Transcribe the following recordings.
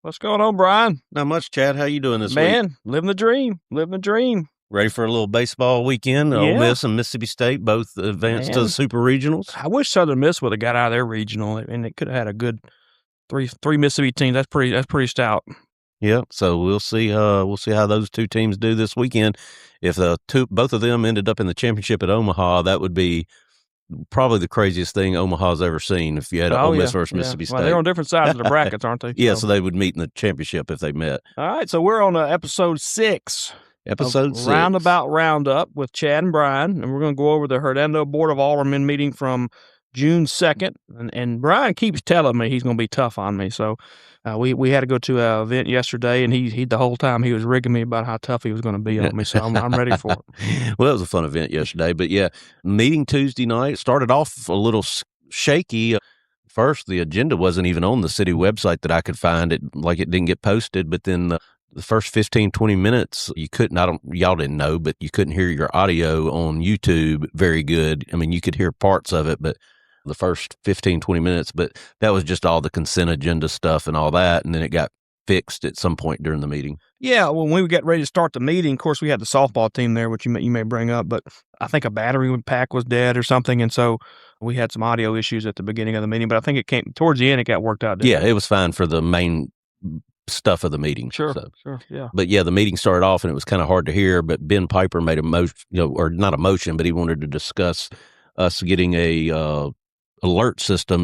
What's going on, Brian? Not much, Chad. How you doing this week? Man, living the dream. Living the dream. Ready for a little baseball weekend? Yeah. Ole Miss and Mississippi State both advanced to Man. the Super Regionals. I wish Southern Miss would have got out of their regional, and it could have had a good three Mississippi teams. That's pretty stout. Yeah, so we'll see how those two teams do this weekend. If both of them ended up in the championship at Omaha, that would be probably the craziest thing Omaha's ever seen. If you had Ole Miss versus Mississippi State, well, they're on different sides of the brackets, aren't they? Yeah, so they would meet in the championship if they met. All right, so we're on episode 6. Episode 6. Roundabout Roundup with Chad and Brian, and we're going to go over the Hernando Board of Aldermen meeting from June 2nd. And Brian keeps telling me he's going to be tough on me. So we had to go to an event yesterday, and he the whole time he was rigging me about how tough he was going to be on me. So I'm ready for it. Well, it was a fun event yesterday. But, yeah, meeting Tuesday night started off a little shaky. First, the agenda wasn't even on the city website that I could find. It didn't get posted. But then the first 15, 20 minutes, you couldn't, y'all didn't know, but you couldn't hear your audio on YouTube very good. I mean, you could hear parts of it, but the first 15, 20 minutes, but that was just all the consent agenda stuff and all that. And then it got fixed at some point during the meeting. Yeah, when we got ready to start the meeting, of course, we had the softball team there, which you may bring up, but I think a battery pack was dead or something. And so we had some audio issues at the beginning of the meeting, but I think it came towards the end, it got worked out. Yeah, it was fine for the main stuff of the meeting. Sure, yeah. But yeah, the meeting started off and it was kind of hard to hear, but Ben Piper made a motion, or not a motion, but he wanted to discuss us getting a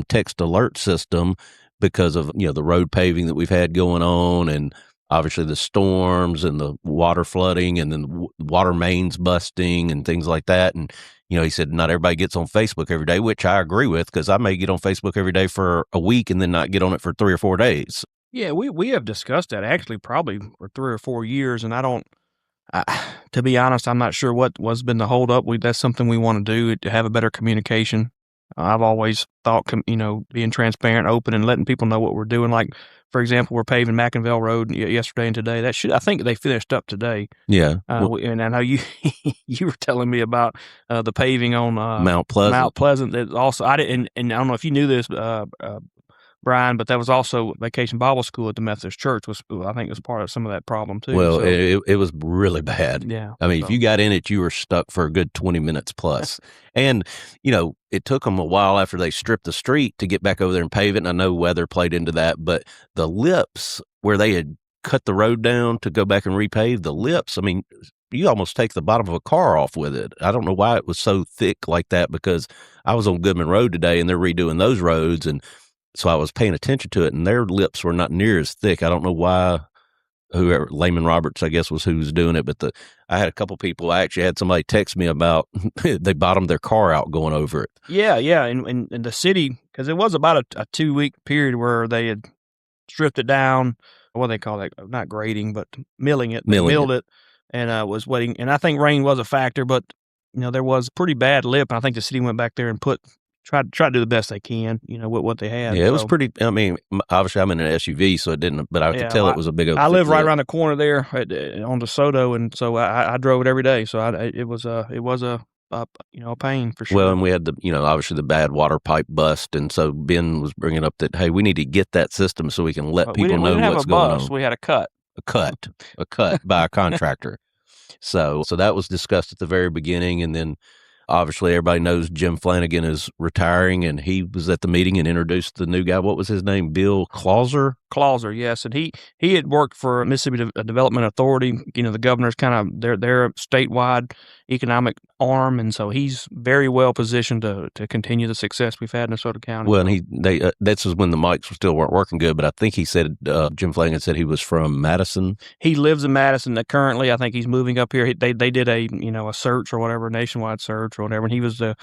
text alert system because of, the road paving that we've had going on, and obviously the storms and the water flooding and then water mains busting and things like that. And, he said not everybody gets on Facebook every day, which I agree with, because I may get on Facebook every day for a week and then not get on it for 3 or 4 days. Yeah, we have discussed that actually probably for 3 or 4 years, and to be honest, I'm not sure what's been the holdup. That's something we want to do, to have a better communication. I've always thought, being transparent, open, and letting people know what we're doing. Like, for example, we're paving McInville Road yesterday and today. I think they finished up today. Yeah. And I know you were telling me about the paving on Mount Pleasant. Mount Pleasant. That also, I didn't, and I don't know if you knew this, Brian, but that was also Vacation Bible School at the Methodist Church. I think it was part of some of that problem too. Well, so, it was really bad. Yeah. I mean, if you got in it, you were stuck for a good 20 minutes plus. And, it took them a while after they stripped the street to get back over there and pave it. And I know weather played into that, but the lips where they had cut the road down to go back and repave the lips, I mean, you almost take the bottom of a car off with it. I don't know why it was so thick like that, because I was on Goodman Road today and they're redoing those roads, and so I was paying attention to it, and their lips were not near as thick. I don't know why. Whoever, Layman Roberts, I guess, was who was doing it. But I had a couple people. I actually had somebody text me about they bottomed their car out going over it. Yeah. And the city, because it was about a 2-week period where they had stripped it down. What do they call that? Not grading, but milling it. They milled it, and was waiting. And I think rain was a factor, but there was a pretty bad lip. And I think the city went back there and try to do the best they can, with what they had. Yeah, it was pretty. I mean, obviously I'm in an SUV, so it didn't. But I could tell it was a big. I live right around the corner there on DeSoto, and so I drove it every day. So it was a pain for sure. Well, and we had obviously the bad water pipe bust, and so Ben was bringing up that, hey, we need to get that system so we can let people know what's going on. We had a cut by a contractor. So that was discussed at the very beginning, and then. Obviously, everybody knows Jim Flanagan is retiring, and he was at the meeting and introduced the new guy. What was his name? Bill Clauser? Clauser, yes. And he had worked for Mississippi Development Authority. The governor's kind of their statewide economic arm, and so he's very well positioned to continue the success we've had in DeSoto County. Well, and that's when the mics still weren't working good, but I think he said, Jim Flanagan said he was from Madison. He lives in Madison currently. I think he's moving up here. They did a search or whatever, nationwide search or whatever, and he was the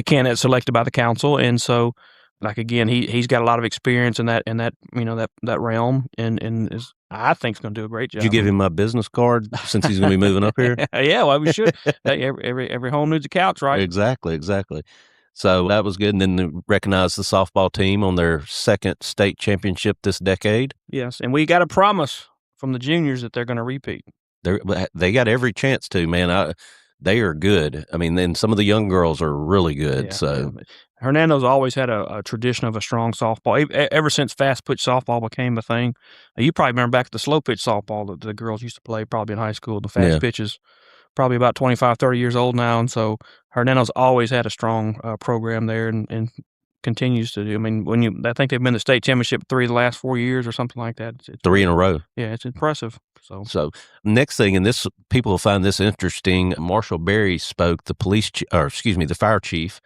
candidate selected by the council. And so, like, again, he's got a lot of experience in that realm, and is, I think, is going to do a great job. Did you give him my business card since he's going to be moving up here? Yeah, well, we should. Every home needs a couch, right? Exactly. So that was good. And then they recognized the softball team on their second state championship this decade. Yes, and we got a promise from the juniors that they're going to repeat. They got every chance to, man. They are good. I mean, then some of the young girls are really good. Hernando's always had a tradition of a strong softball. Ever since fast pitch softball became a thing, you probably remember back to the slow pitch softball that the girls used to play probably in high school. The fast pitch is probably about 25, 30 years old now, and so Hernando's always had a strong program there and continues to do. I mean, I think they've been to the state championship 3 of the last 4 years or something like that. It's 3 in a row. Yeah, it's impressive. So next thing, and this people will find this interesting. Marshall Berry spoke, the fire chief,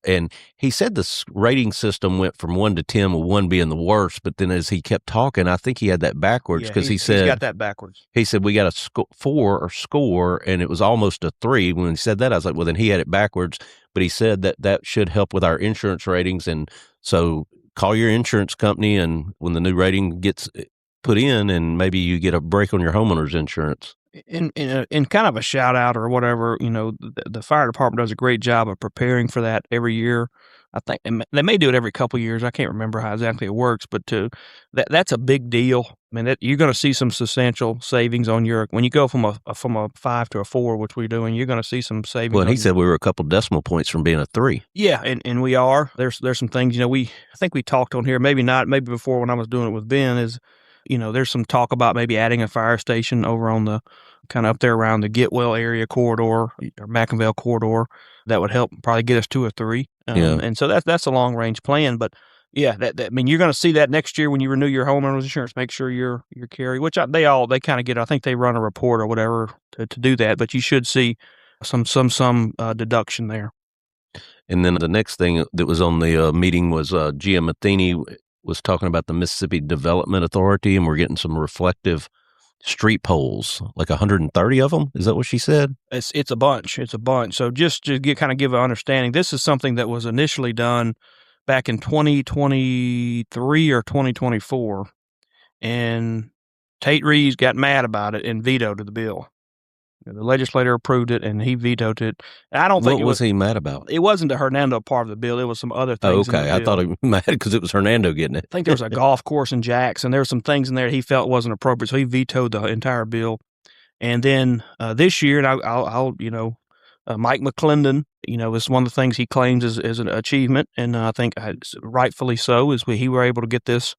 and he said the rating system went from 1 to 10, with 1 being the worst. But then as he kept talking, I think he had that backwards because he said he's got that backwards. He said we got a 4 or score, and it was almost a 3. When he said that, I was like, well, then he had it backwards. But he said that should help with our insurance ratings, and so call your insurance company, and when the new rating gets put in, and maybe you get a break on your homeowner's insurance. In kind of a shout out or whatever, the fire department does a great job of preparing for that every year. I think they may do it every couple of years. I can't remember how exactly it works, but that's a big deal. I mean, you're going to see some substantial savings on when you go from a 5 to a 4, which we're doing. You're going to see some savings. Well, he said we were a couple decimal points from being a 3. Yeah, and we are. There's some things. I think we talked on here. Maybe not. Maybe before when I was doing it with Ben is. There's some talk about maybe adding a fire station over on the kind of up there around the Getwell area corridor or McIngvale corridor. That would help probably get us to a 3. And so that's a long range plan. But yeah, you're going to see that next year when you renew your homeowner's insurance. Make sure you're carry, which they kind of get. I think they run a report or whatever to do that. But you should see some deduction there. And then the next thing that was on the meeting was Gia Matheny was talking about the Mississippi Development Authority, and we're getting some reflective street poles, like 130 of them. Is that what she said? It's a bunch. So just to give an understanding, this is something that was initially done back in 2023 or 2024, and Tate Reeves got mad about it and vetoed the bill. The legislator approved it, and he vetoed it. I don't think what was he mad about? It wasn't the Hernando part of the bill. It was some other things. Oh, okay. I thought he was mad because it was Hernando getting it. I think there was a golf course in Jackson. There were some things in there he felt wasn't appropriate, so he vetoed the entire bill. And then this year, and I'll Mike McClendon, is one of the things he claims is an achievement, and I think rightfully so, is we were able to get this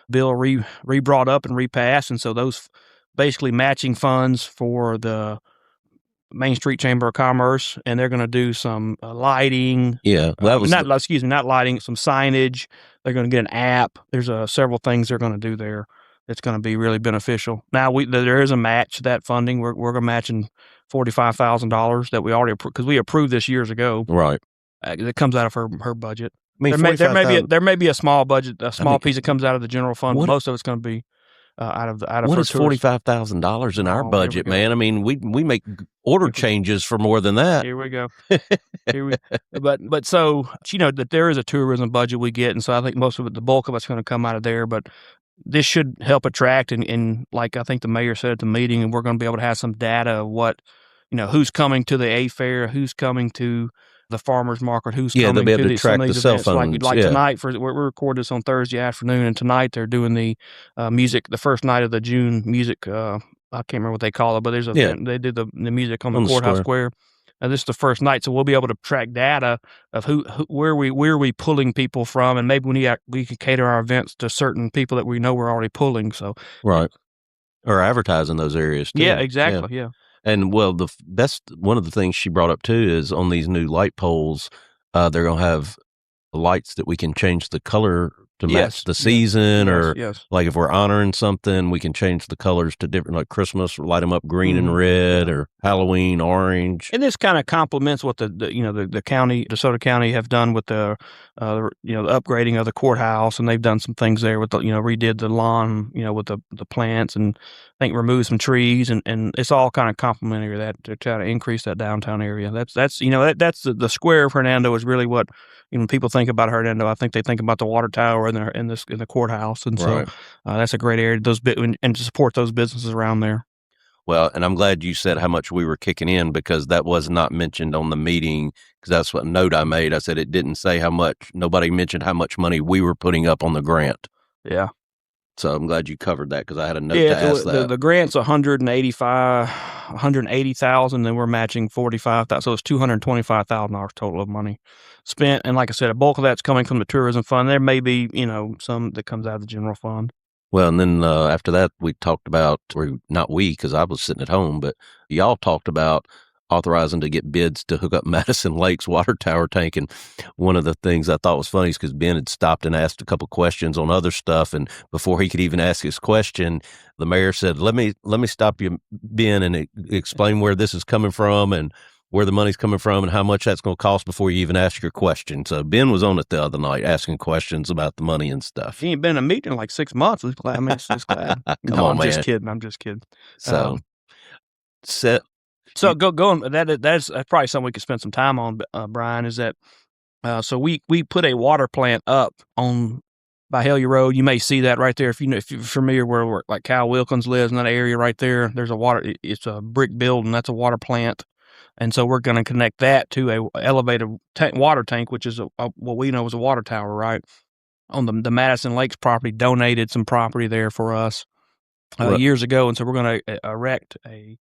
bill re-brought up and repassed, and so those basically matching funds for the Main Street Chamber of Commerce, and they're going to do some lighting. Yeah, that was not lighting, some signage. They're going to get an app. There's several things they're going to do there that's going to be really beneficial. Now there is a match to that funding. We're going to match in $45,000 that we already because we approved this years ago. Right. That comes out of her budget. I mean, there may be a small budget, piece that comes out of the general fund. But most of it's going to be out of what is $45,000 in our budget, man? I mean, we make order changes for more than that. Here we go. But so that there is a tourism budget we get, and so I think most of it, the bulk of it's going to come out of there. But this should help attract, and like I think the mayor said at the meeting, and we're going to be able to have some data of what who's coming to the A Fair, who's coming to the farmers market, who's coming they'll be able to track the cell phones. Like tonight, we're recording this on Thursday afternoon, and tonight they're doing the music, the first night of the June music. I can't remember what they call it, but there's they did the music on the courthouse square. This is the first night, so we'll be able to track data of where we pulling people from, and maybe we can cater our events to certain people that we know we're already pulling. So right, or advertising those areas too. Yeah, exactly. Yeah. And that's one of the things she brought up too is on these new light poles, they're going to have lights that we can change the color to match the season, or like if we're honoring something, we can change the colors to different, like Christmas, light them up green and red, or Halloween orange. And this kind of complements what the county, DeSoto County, have done with the upgrading of the courthouse, and they've done some things there with redid the lawn, with the plants, and I think removed some trees, and it's all kind of complementary to that to try to increase that downtown area. That's the square of Hernando is really what when people think about Hernando. I think they think about the water tower in the courthouse, and so that's a great area and to support those businesses around there. Well, and I'm glad you said how much we were kicking in, because that was not mentioned on the meeting, because that's what note I made. I said it didn't say how much. Nobody mentioned how much money we were putting up on the grant. Yeah. So I'm glad you covered that because I had a note Yeah, to ask that. the grant's 180,000, and we're matching 45,000, so it's $225,000 total of money spent. And like I said, a bulk of that's coming from the tourism fund. There may be, some that comes out of the general fund. Well, and then after that, we talked about, or not we, because I was sitting at home, but y'all talked about authorizing to get bids to hook up Madison Lake's water tower tank. And one of the things I thought was funny is because Ben had stopped and asked a couple questions on other stuff, and before he could even ask his question, the mayor said, "Let me stop you, Ben, and explain where this is coming from and where the money's coming from and how much that's going to cost before you even ask your question." So Ben was on it the other night asking questions about the money and stuff. He ain't been in a meeting in like 6 months. He's glad. I mean, he's glad. Come on, I'm man. just kidding. I'm just kidding. So, That's probably something we could spend some time on, Brian, is that so we put a water plant up on by Hellier Road. You may see that right there if you're familiar where like Cal Wilkins lives in that area right there. There's it's a brick building. That's a water plant. And so we're going to connect that to a elevated water tank, which is what we know as a water tower, right? On the Madison Lakes property, donated some property there for us years ago. And so we're going to erect a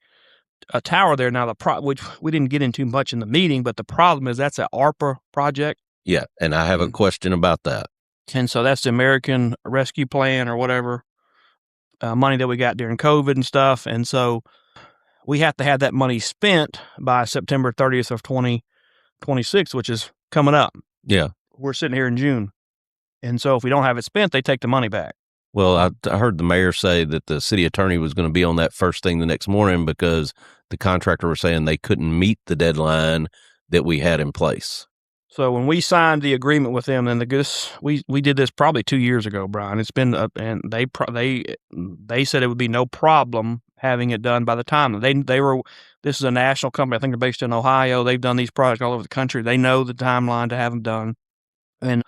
tower there. Now, which we didn't get into much in the meeting, but the problem is that's an ARPA project. Yeah, and I have a question about that. And so that's the American Rescue Plan or whatever money that we got during COVID and stuff. And so we have to have that money spent by September 30th of 2026, which is coming up. Yeah. We're sitting here in June. And so if we don't have it spent, they take the money back. Well, I heard the mayor say that the city attorney was going to be on that first thing the next morning because the contractor was saying they couldn't meet the deadline that we had in place. So when we signed the agreement with them, then we did this probably 2 years ago, Brian. It's been and they said it would be no problem having it done by the time they were. This is a national company. I think they're based in Ohio. They've done these projects all over the country. They know the timeline to have them done, and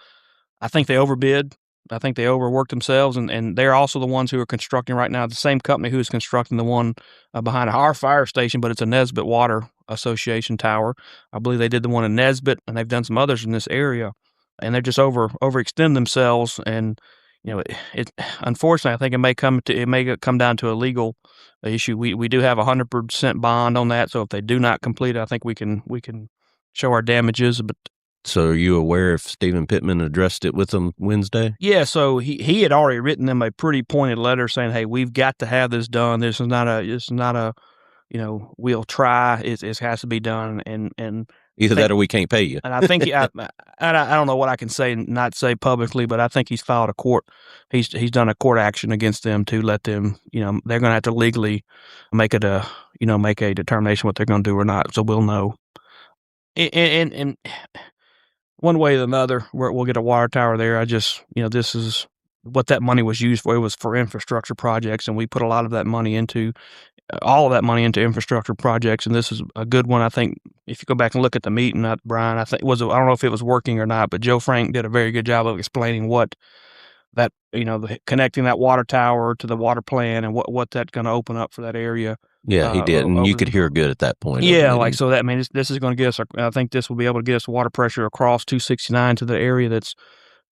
I think they overbid. I think they overworked themselves, and they're also the ones who are constructing right now. The same company who is constructing the one behind our fire station, but it's a Nesbitt Water Association tower. I believe they did the one in Nesbitt, and they've done some others in this area, and they're just overextend themselves. And it unfortunately, I think it may come down to a legal issue. We do have 100% bond on that, so if they do not complete it, I think we can show our damages, but. So are you aware if Stephen Pittman addressed it with them Wednesday? Yeah. So he had already written them a pretty pointed letter saying, "Hey, we've got to have this done. This is not a, we'll try. It has to be done." And either that or we can't pay you. And I think I don't know what I can say and not say publicly, but I think he's filed he's done a court action against them to let them, they're going to have to legally make a determination what they're going to do or not. So we'll know. And one way or another, we'll get a water tower there. This is what that money was used for. It was for infrastructure projects, and we put all of that money into infrastructure projects. And this is a good one. I think if you go back and look at the meeting, Brian, I don't know if it was working or not, but Joe Frank did a very good job of explaining what that, connecting that water tower to the water plan and what that's going to open up for that area. Yeah, he did, and you could hear good at that point. Yeah, like so that this is going to get us. I think this will be able to get us water pressure across 269 to the area that's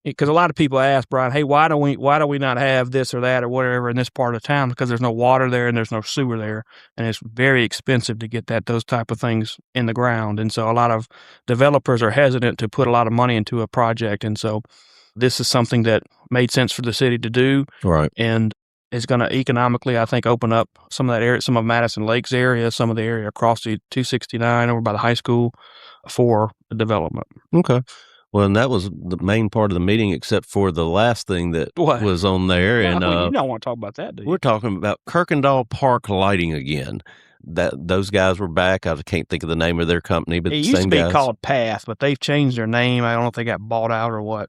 because a lot of people ask Brian, "Hey, why do we not have this or that or whatever in this part of town?" Because there's no water there and there's no sewer there, and it's very expensive to get those type of things in the ground, and so a lot of developers are hesitant to put a lot of money into a project, and so this is something that made sense for the city to do, right? And is going to economically, I think, open up some of that area, some of Madison Lakes area, some of the area across the 269 over by the high school for development. Okay. Well, and that was the main part of the meeting, except for the last thing that was on there. And you don't want to talk about that, do you? We're talking about Kirkendall Park lighting again. Those guys were back. I can't think of the name of their company, but it used to be called Path, but they've changed their name. I don't know if they got bought out or what.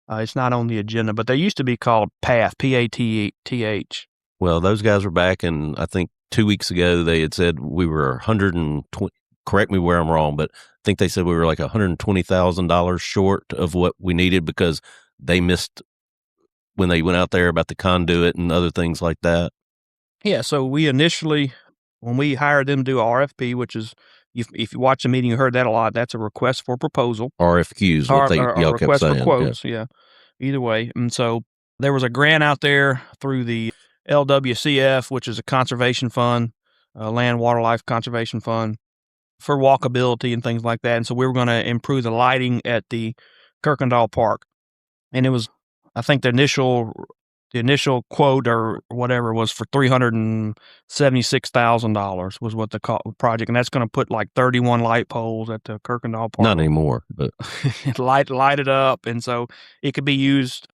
It's not on the agenda, but they used to be called PATH, P-A-T-H. Well, those guys were back, and I think 2 weeks ago they had said we were 120. Correct me where I'm wrong, but I think they said we were like $120,000 short of what we needed because they missed when they went out there about the conduit and other things like that. Yeah, so we initially, when we hired them to do RFP, which is, if you watch the meeting, you heard that a lot. That's a request for proposal. RFQs, what y'all kept saying. Request for quotes, yeah. Either way. And so There was a grant out there through the LWCF, which is a conservation fund, Land Wildlife Conservation Fund, for walkability and things like that. And so we were going to improve the lighting at the Kirkendall Park. And it was, I think the initial quote or whatever was for $376,000 was what the project, and that's going to put like 31 light poles at the Kirkendall Park. Not anymore, but light it up, and so it could be used.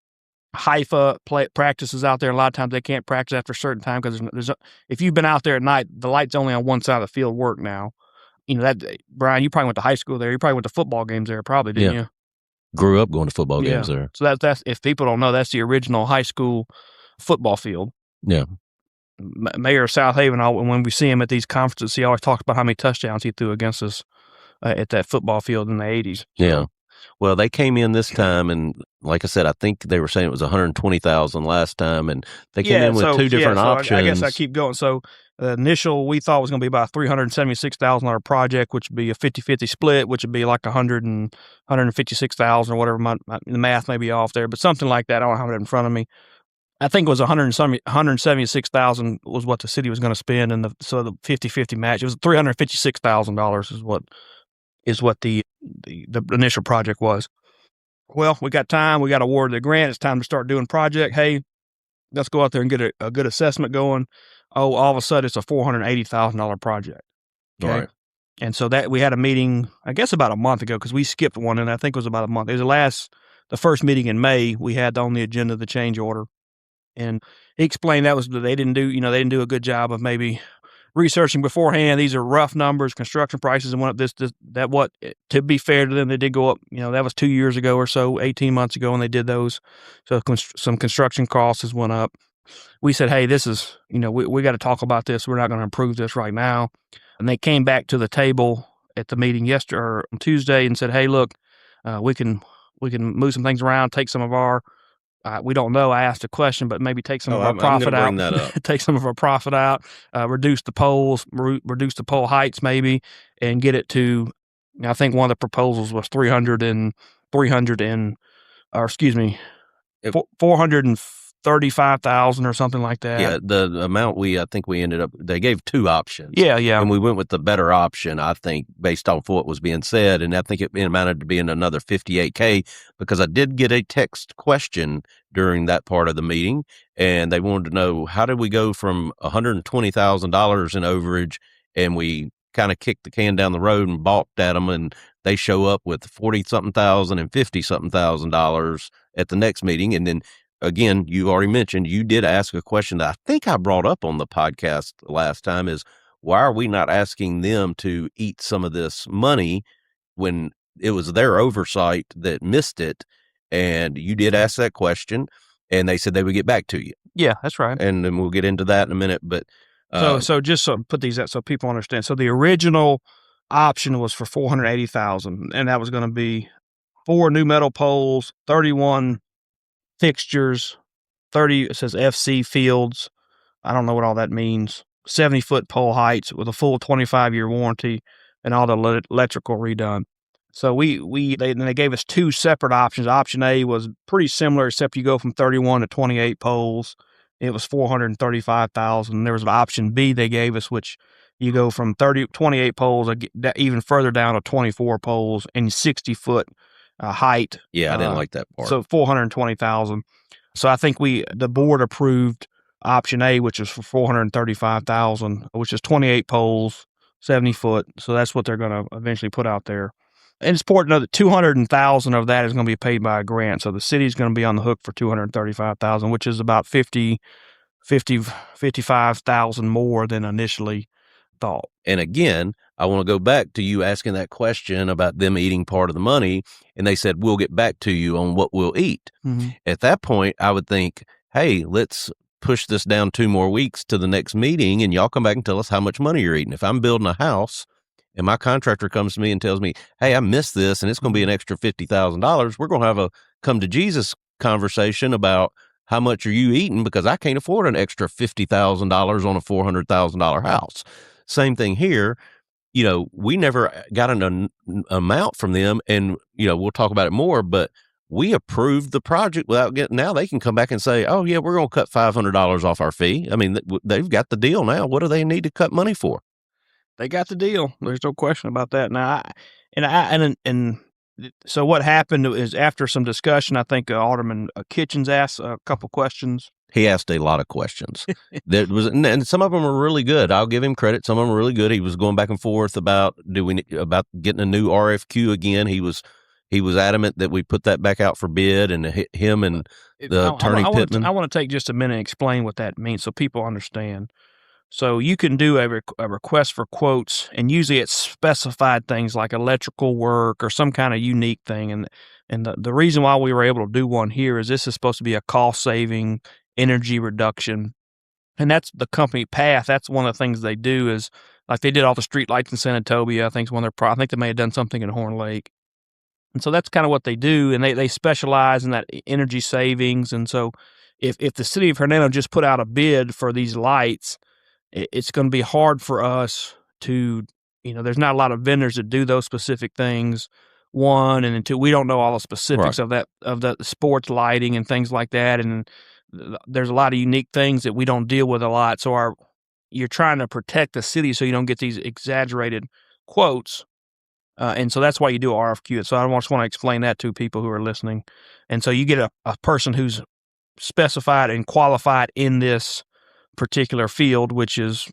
Haifa practices out there. A lot of times they can't practice after a certain time because if you've been out there at night, the light's only on one side of the field work now. You know that, Brian. You probably went to high school there. You probably went to football games there, probably, didn't you? Grew up going to football games there. So that's if people don't know, that's the original high school football field. Yeah. Mayor of South Haven, when we see him at these conferences, he always talks about how many touchdowns he threw against us at that football field in the 80s. So. Yeah. Well, they came in this time, and like I said, I think they were saying it was $120,000 last time, and they came in with two different options. I guess I keep going. So the initial we thought was going to be about a $376,000 project, which would be a 50-50 split, which would be like $156,000 or whatever. The math may be off there, but something like that. I don't have it in front of me. I think it was $176,000 was what the city was going to spend, and so the 50-50 match, it was $356,000 is what the initial project was. Well, we got time. We got awarded the grant. It's time to start doing project. Hey, let's go out there and get a good assessment going. Oh, all of a sudden it's a $480,000 project. Okay. Right. And so that we had a meeting, I guess about a month ago, because we skipped one, and I think it was about a month. It was the first meeting in May. We had on the agenda the change order, and he explained that they didn't do a good job of maybe researching beforehand. These are rough numbers, construction prices, and went up to be fair to them, they did go up. That was 2 years ago or so, 18 months ago, when they did those. So some construction costs went up. We said, hey, this is, we got to talk about this. We're not going to approve this right now. And they came back to the table at the meeting yesterday or on Tuesday and said, hey, look, we can move some things around, take some of our, we don't know. I asked a question, but maybe take some of our profit out. Take some of our profit out, reduce the poles, reduce the pole heights maybe, and get it to. I think one of the proposals was 435,000 or something like that. Yeah, the amount I think we ended up. They gave two options. Yeah, and we went with the better option, I think, based on what was being said, and I think it amounted to being another $58K, because I did get a text question during that part of the meeting, and they wanted to know, how did we go from $120,000 in overage, and we kind of kicked the can down the road and balked at them, and they show up with 40-something thousand and 50-something $1,000 at the next meeting. And then again, you already mentioned, you did ask a question that I think I brought up on the podcast last time, is why are we not asking them to eat some of this money when it was their oversight that missed it? And you did ask that question, and they said they would get back to you. Yeah, that's right. And then we'll get into that in a minute. But so just put these out so people understand. So the original option was for $480,000, and that was going to be 4 new metal poles, 31 fixtures, 30, it says FC fields. I don't know what all that means. 70-foot pole heights with a full 25-year warranty and all the electrical redone. So they gave us 2 separate options. Option A was pretty similar, except you go from 31 to 28 poles. It was $435,000. There was an option B they gave us, which you go from 28 poles, even further down to 24 poles and 60-foot height. Yeah, I didn't like that part. So $420,000. So I think the board approved option A, which is for $435,000, which is 28 poles, 70 foot. So that's what they're going to eventually put out there. And it's important to know that $200,000 of that is going to be paid by a grant. So the city's going to be on the hook for $235,000, which is about $55,000 more than initially thought. And again, I want to go back to you asking that question about them eating part of the money, and they said, we'll get back to you on what we'll eat. Mm-hmm. At that point, I would think, hey, let's push this down 2 more weeks to the next meeting, and y'all come back and tell us how much money you're eating. If I'm building a house and my contractor comes to me and tells me, hey, I missed this, and it's going to be an extra $50,000, we're going to have a come to Jesus conversation about how much are you eating, because I can't afford an extra $50,000 on a $400,000 house. Same thing here. We never got an amount from them, and, we'll talk about it more, but we approved the project without getting. Now they can come back and say, "Oh yeah, we're going to cut $500 off our fee." I mean, they've got the deal now. What do they need to cut money for? They got the deal. There's no question about that. Now, so what happened is after some discussion, I think Alderman Kitchens asked a couple questions. He asked a lot of questions. And some of them were really good. I'll give him credit. Some of them were really good. He was going back and forth about getting a new RFQ again. He was adamant that we put that back out for bid, and him and the attorney Pittman. I want to take just a minute and explain what that means so people understand. So you can do a request for quotes, and usually it's specified things like electrical work or some kind of unique thing. And the reason why we were able to do one here is this is supposed to be a cost saving, energy reduction, and that's the company path. That's one of the things they do is like they did all the street lights in Senatobia. I think I think they may have done something in Horn Lake. And so that's kind of what they do, and they specialize in that energy savings. And so if the city of Hernando just put out a bid for these lights, it's going to be hard for us to, there's not a lot of vendors that do those specific things. One, and then two, we don't know all the specifics of the sports lighting and things like that. And there's a lot of unique things that we don't deal with a lot. So you're trying to protect the city so you don't get these exaggerated quotes. And so that's why you do RFQ. So I just want to explain that to people who are listening. And so you get a person who's specified and qualified in this particular field, which is,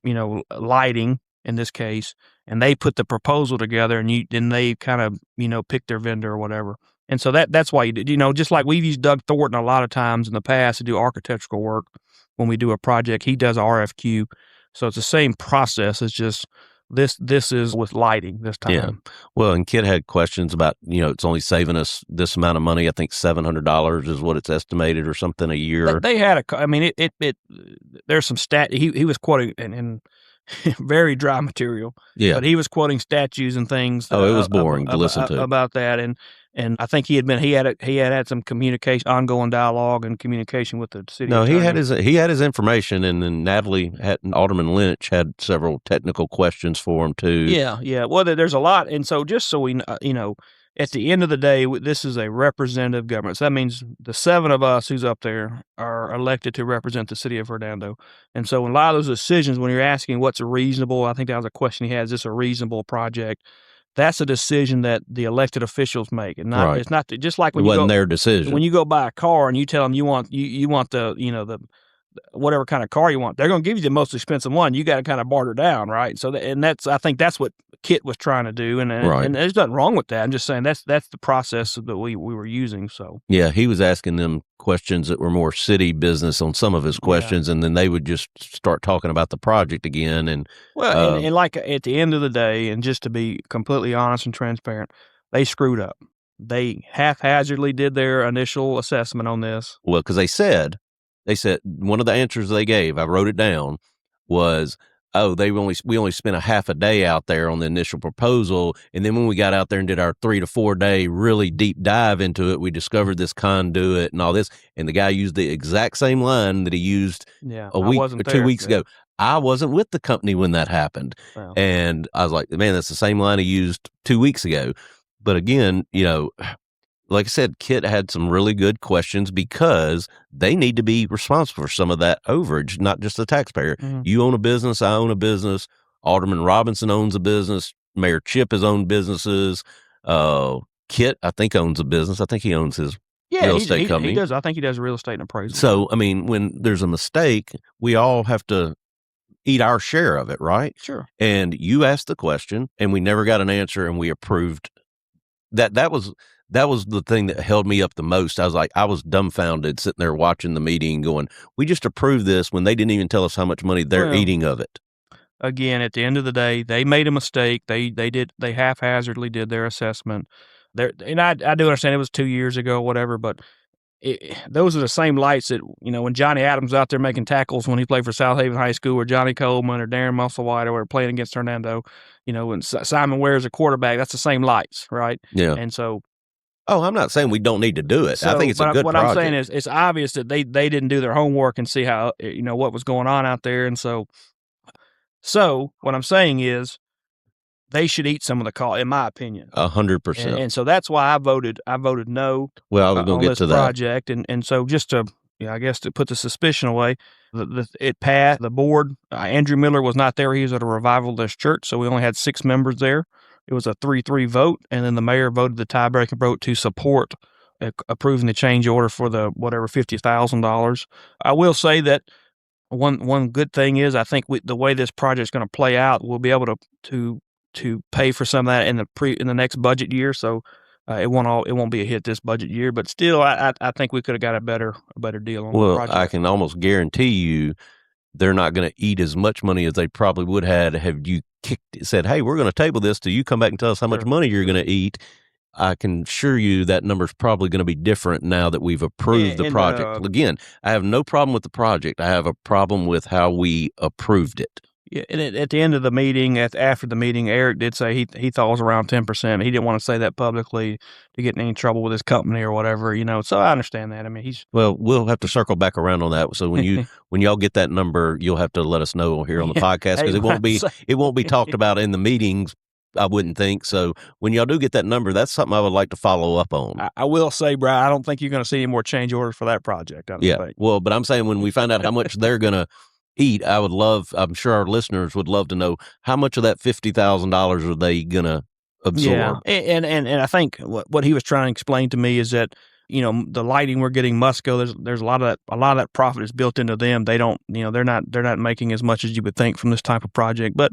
lighting in this case, and they put the proposal together, and then they kind of, pick their vendor or whatever. And so that's why you do, just like we've used Doug Thornton a lot of times in the past to do architectural work when we do a project. He does RFQ. So it's the same process. It's just this is with lighting this time. Yeah. Well, and Kit had questions about, it's only saving us this amount of money. I think $700 is what it's estimated or something a year. They had there's some stat. He was quoting in very dry material. Yeah. But he was quoting statues and things. Oh, it was boring to listen to. About that. And I think he had some communication, ongoing dialogue and communication with the city. No, attorney. he had his information, and then Alderman Lynch had several technical questions for him too. Yeah. Well, there's a lot, and so just so we at the end of the day, this is a representative government. So that means the 7 of us who's up there are elected to represent the city of Hernando. And so a lot of those decisions, when you're asking what's reasonable, I think that was a question he had, is this a reasonable project? That's a decision that the elected officials make, and it's not just like when it wasn't their decision. When you go buy a car and you tell them you want the the whatever kind of car you want, they're going to give you the most expensive one. You got to kind of barter down, right? So I think that's what Kit was trying to do, and there's nothing wrong with that. I'm just saying that's the process that we were using. So yeah, he was asking them questions that were more city business on some of his questions, and then they would just start talking about the project again. And and like at the end of the day, and just to be completely honest and transparent, they screwed up. They haphazardly did their initial assessment on this. Well, because they said one of the answers they gave, I wrote it down, was, oh, we only spent a half a day out there on the initial proposal, and then when we got out there and did our 3 to 4 day really deep dive into it, we discovered this conduit and all this. And the guy used the exact same line that he used a week or 2 weeks ago. I wasn't with the company when that happened. Wow. And I was like, man, that's the same line he used 2 weeks ago. But again, like I said, Kit had some really good questions because they need to be responsible for some of that overage, not just the taxpayer. Mm-hmm. You own a business, I own a business, Alderman Robinson owns a business, Mayor Chip has owned businesses, Kit, I think, owns a business. I think he owns his real estate company. He does. I think he does real estate and appraisal. So, I mean, when there's a mistake, we all have to eat our share of it, right? Sure. And you asked the question, and we never got an answer, and we approved. That was the thing that held me up the most. I was dumbfounded sitting there watching the meeting going, we just approved this when they didn't even tell us how much money they're eating of it. Again, at the end of the day, they made a mistake. They haphazardly did their assessment. And I do understand it was 2 years ago, whatever, but those are the same lights that, when Johnny Adams was out there making tackles when he played for South Haven High School, or Johnny Coleman or Darren Musselwhite, or playing against Hernando, when Simon Ware's a quarterback, that's the same lights, right? Yeah. And so, oh, I'm not saying we don't need to do it. I think it's a good project. What I'm saying is it's obvious that they didn't do their homework and see how, what was going on out there. And so what I'm saying is they should eat some of the cost, in my opinion. 100%. And so that's why I voted no Well, I was going on to get this to that. project. And so just to, I guess to put the suspicion away, it passed the board. Andrew Miller was not there. He was at a Revivalist church, so we only had 6 members there. It was a 3-3 vote, and then the mayor voted the tiebreaker vote to support approving the change order for the whatever $50,000. I will say that one good thing is I think the way this project is going to play out, we'll be able to pay for some of that in the next budget year. So it won't be a hit this budget year, but still, I think we could have got a better deal on the project. I can almost guarantee you they're not going to eat as much money as they probably would have you said, hey, we're going to table this till you come back and tell us how much money you're going to eat. I can assure you that number's probably going to be different now that we've approved the project. Again, I have no problem with the project. I have a problem with how we approved it. Yeah, and at the end of the meeting, after the meeting, Eric did say he thought it was around 10%. He didn't want to say that publicly to get in any trouble with his company or whatever, So I understand that. I mean, well, we'll have to circle back around on that. So when y'all get that number, you'll have to let us know here on the podcast, because it won't be talked about in the meetings, I wouldn't think. So when y'all do get that number, that's something I would like to follow up on. I will say, Brian, I don't think you're going to see any more change orders for that project. I don't think. Well, but I'm saying when we find out how much they're going to eat, I'm sure our listeners would love to know how much of that $50,000 are they going to absorb. Yeah, and I think what he was trying to explain to me is that, the lighting we're getting Musco, there's a lot of that profit is built into them. They don't, they're not making as much as you would think from this type of project. But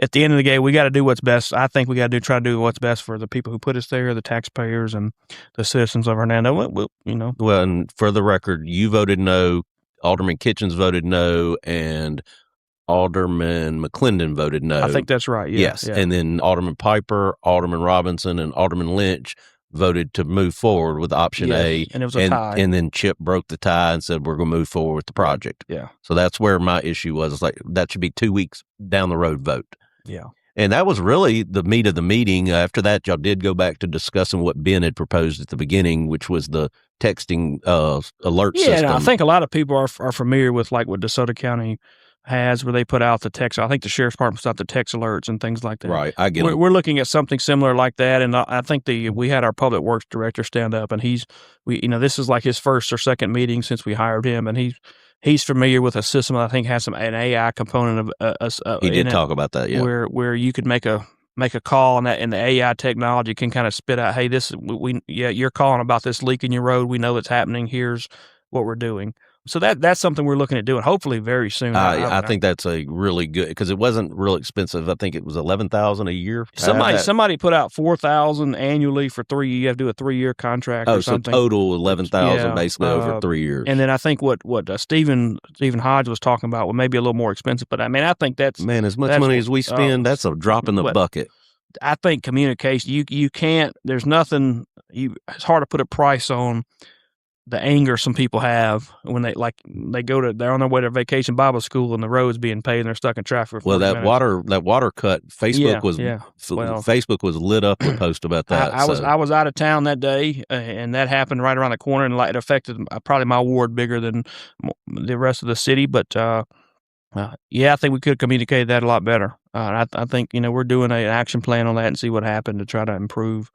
at the end of the day, we got to do what's best. I think we got to try to do what's best for the people who put us there, the taxpayers and the citizens of Hernando. Well, and for the record, you voted no. Alderman Kitchens voted no, and Alderman McClendon voted no. I think that's right. Yeah, yes. Yeah. And then Alderman Piper, Alderman Robinson, and Alderman Lynch voted to move forward with option A. And it was a tie. And then Chip broke the tie and said, we're going to move forward with the project. Yeah. So that's where my issue was. It's like, that should be 2 weeks down the road vote. Yeah. And that was really the meat of the meeting. After that, y'all did go back to discussing what Ben had proposed at the beginning, which was the texting alert system. Yeah, I think a lot of people are familiar with like what DeSoto County has, where they put out the text. I think the sheriff's department puts out the text alerts and things like that. Right, I get it. We're looking at something similar like that, and I think we had our public works director stand up, and this is like his first or second meeting since we hired him, and he's familiar with a system that I think has an AI component of. He did talk about that, yeah. Where you could make a call, and the AI technology can kind of spit out, hey, you're calling about this leak in your road. We know it's happening. Here's what we're doing. So that's something we're looking at doing, hopefully very soon. I think that's a really good, because it wasn't real expensive. I think it was $11,000 a year. Somebody put out $4,000 annually for 3 years. You have to do a 3-year contract or something. So total $11,000 basically over 3 years. And then I think what Stephen Hodge was talking about was maybe a little more expensive. But I mean, I think that's as much money as we spend, that's a drop in the bucket. I think communication. You can't. There's nothing. It's hard to put a price on the anger some people have when they're on their way to vacation Bible school and the road's being paved and they're stuck in traffic. For that water cut. Facebook Facebook was lit up with post about that. I was out of town that day, and that happened right around the corner, and it affected probably my ward bigger than the rest of the city. But I think we could have communicated that a lot better. I think we're doing an action plan on that and see what happened to try to improve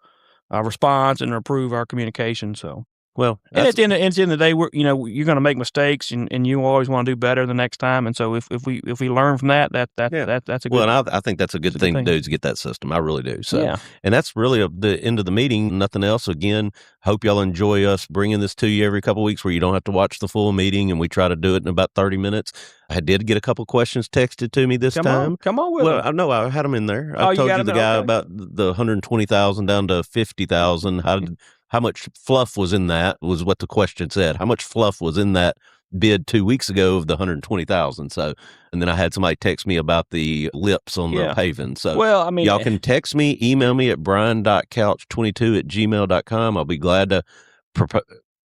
our response and improve our communication. So. Well, and at the end of the day, you're going to make mistakes, and you always want to do better the next time. And so if we learn from that's a good. Well, and I think that's a good thing to do, is get that system. I really do. So, and that's really the end of the meeting. Nothing else. Again, hope y'all enjoy us bringing this to you every couple of weeks, where you don't have to watch the full meeting, and we try to do it in about 30 minutes. I did get a couple questions texted to me this time. Come on with them. I know I had them in there. I told you the guy about the 120,000 down to 50,000. How much fluff was in that was what the question said. How much fluff was in that bid 2 weeks ago of the 120,000? So, and then I had somebody text me about the lips on the paving. So, well, I mean, y'all can text me, email me at brian.couch22@gmail.com. I'll be glad to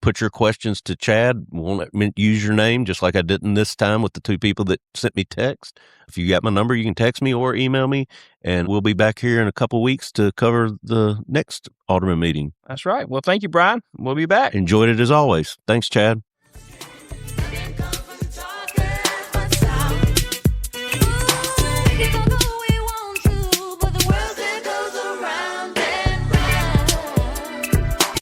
put your questions to Chad. Won't use your name, just like I didn't this time with the 2 people that sent me text. If you got my number, you can text me or email me, and we'll be back here in a couple weeks to cover the next Alderman meeting. That's right. Well, thank you, Brian. We'll be back. Enjoyed it as always. Thanks, Chad.